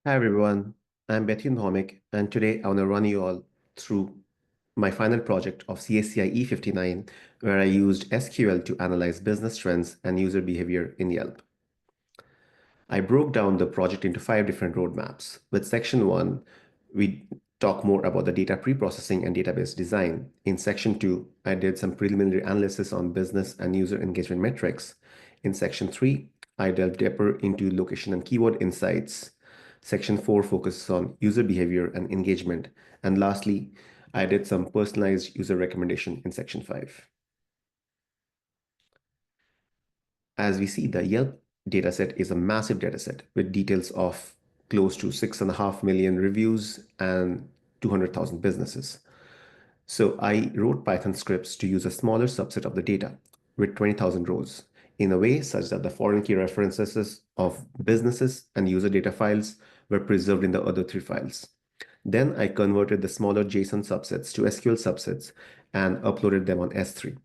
Hi everyone, I'm Bethin Bhomik, and today I want to run you all through my final project of CSCI E-59, where I used SQL to analyze business trends and user behavior in Yelp. I broke down the project into 5 different roadmaps. With section 1, we talk more about the data pre-processing and database design. In section 2, I did some preliminary analysis on business and user engagement metrics. In section 3, I delved deeper into location and keyword insights. Section 4 focuses on user behavior and engagement. And lastly, I did some personalized user recommendation in section 5. As we see, the Yelp dataset is a massive dataset with details of close to 6.5 million reviews and 200,000 businesses. So I wrote Python scripts to use a smaller subset of the data with 20,000 rows in a way such that the foreign key references of businesses and user data files were preserved in the other 3 files. Then I converted the smaller JSON subsets to SQL subsets and uploaded them on S3.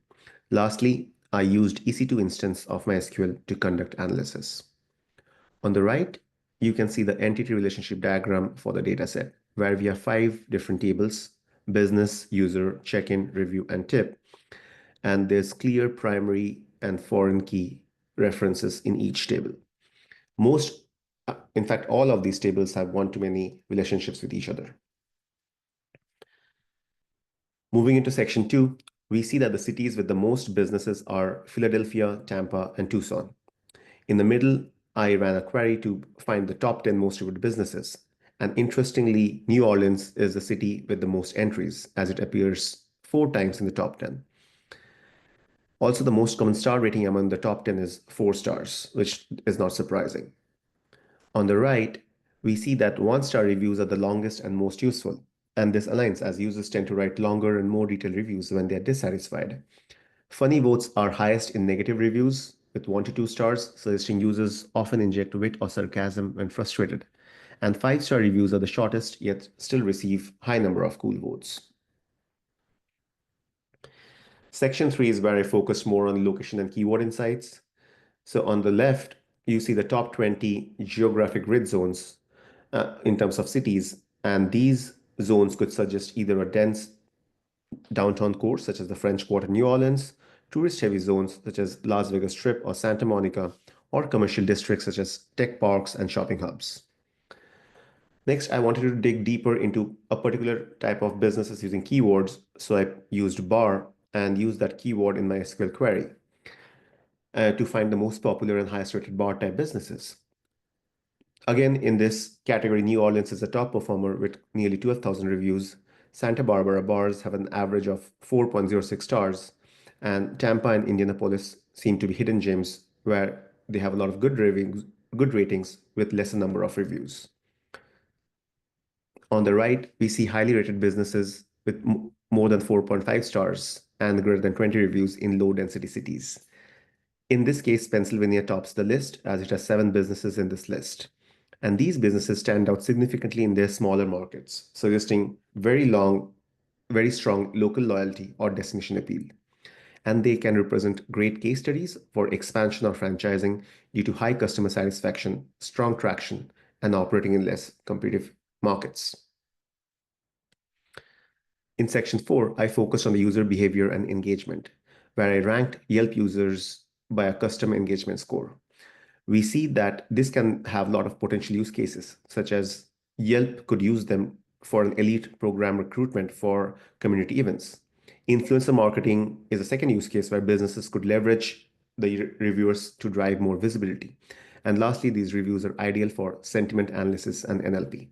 Lastly, I used EC2 instance of MySQL to conduct analysis. On the right, you can see the entity relationship diagram for the dataset, where we have 5 different tables: business, user, check-in, review, and tip. And there's clear primary and foreign key references in each table. In fact, all of these tables have one-to-many relationships with each other. Moving into section 2, we see that the cities with the most businesses are Philadelphia, Tampa, and Tucson. In the middle, I ran a query to find the top 10 most reviewed businesses. And interestingly, New Orleans is the city with the most entries, as it appears 4 times in the top 10. Also, the most common star rating among the top 10 is 4 stars, which is not surprising. On the right, we see that 1-star reviews are the longest and most useful. And this aligns as users tend to write longer and more detailed reviews when they are dissatisfied. Funny votes are highest in negative reviews with 1 to 2 stars, suggesting users often inject wit or sarcasm when frustrated. And 5-star reviews are the shortest, yet still receive high number of cool votes. Section 3 is where I focused more on location and keyword insights. So on the left, you see the top 20 geographic grid zones in terms of cities, and these zones could suggest either a dense downtown core, such as the French Quarter, New Orleans, tourist-heavy zones, such as Las Vegas Strip or Santa Monica, or commercial districts, such as tech parks and shopping hubs. Next, I wanted to dig deeper into a particular type of businesses using keywords, so I used bar and used that keyword in my SQL query to find the most popular and highest rated bar type businesses. Again, in this category, New Orleans is the top performer with nearly 12,000 reviews. Santa Barbara bars have an average of 4.06 stars, and Tampa and Indianapolis seem to be hidden gems where they have a lot of good ratings with lesser number of reviews. On the right, we see highly rated businesses with more than 4.5 stars and greater than 20 reviews in low density cities. In this case, Pennsylvania tops the list as it has 7 businesses in this list. And these businesses stand out significantly in their smaller markets, suggesting very strong local loyalty or destination appeal. And they can represent great case studies for expansion or franchising due to high customer satisfaction, strong traction, and operating in less competitive markets. In section 4, I focused on the user behavior and engagement, where I ranked Yelp users by a custom engagement score. We see that this can have a lot of potential use cases, such as Yelp could use them for an elite program recruitment for community events. Influencer marketing is a second use case where businesses could leverage the reviewers to drive more visibility. And lastly, these reviews are ideal for sentiment analysis and NLP.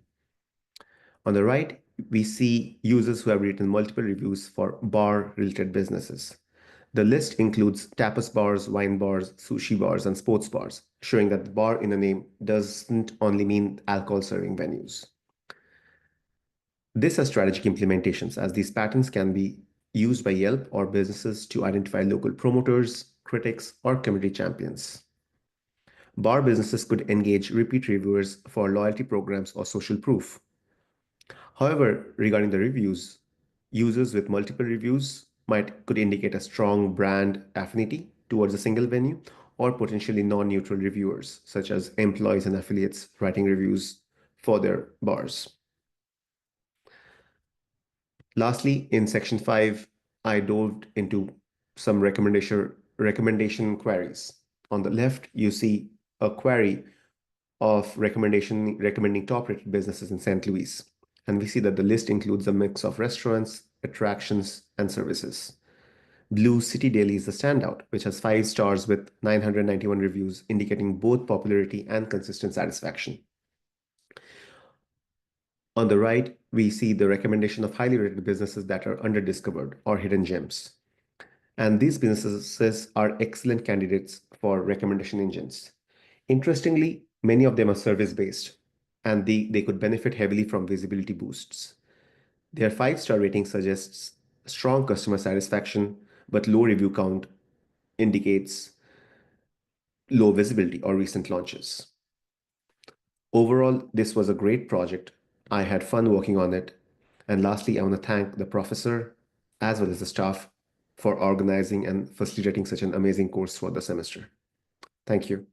On the right, we see users who have written multiple reviews for bar-related businesses. The list includes tapas bars, wine bars, sushi bars, and sports bars, showing that the bar in a name doesn't only mean alcohol serving venues. This has strategic implications as these patterns can be used by Yelp or businesses to identify local promoters, critics, or community champions. Bar businesses could engage repeat reviewers for loyalty programs or social proof. However, regarding the reviews, users with multiple reviews could indicate a strong brand affinity towards a single venue or potentially non-neutral reviewers, such as employees and affiliates writing reviews for their bars. Lastly, in section 5, I dove into some recommendation queries. On the left, you see a query of recommending top-rated businesses in St. Louis. And we see that the list includes a mix of restaurants, attractions, and services. Blue City Daily is the standout, which has 5 stars with 991 reviews, indicating both popularity and consistent satisfaction. On the right, we see the recommendation of highly rated businesses that are underdiscovered or hidden gems. And these businesses are excellent candidates for recommendation engines. Interestingly, many of them are service-based, and they could benefit heavily from visibility boosts. Their 5-star rating suggests strong customer satisfaction, but low review count indicates low visibility or recent launches. Overall, this was a great project. I had fun working on it. And lastly, I want to thank the professor as well as the staff for organizing and facilitating such an amazing course for the semester. Thank you.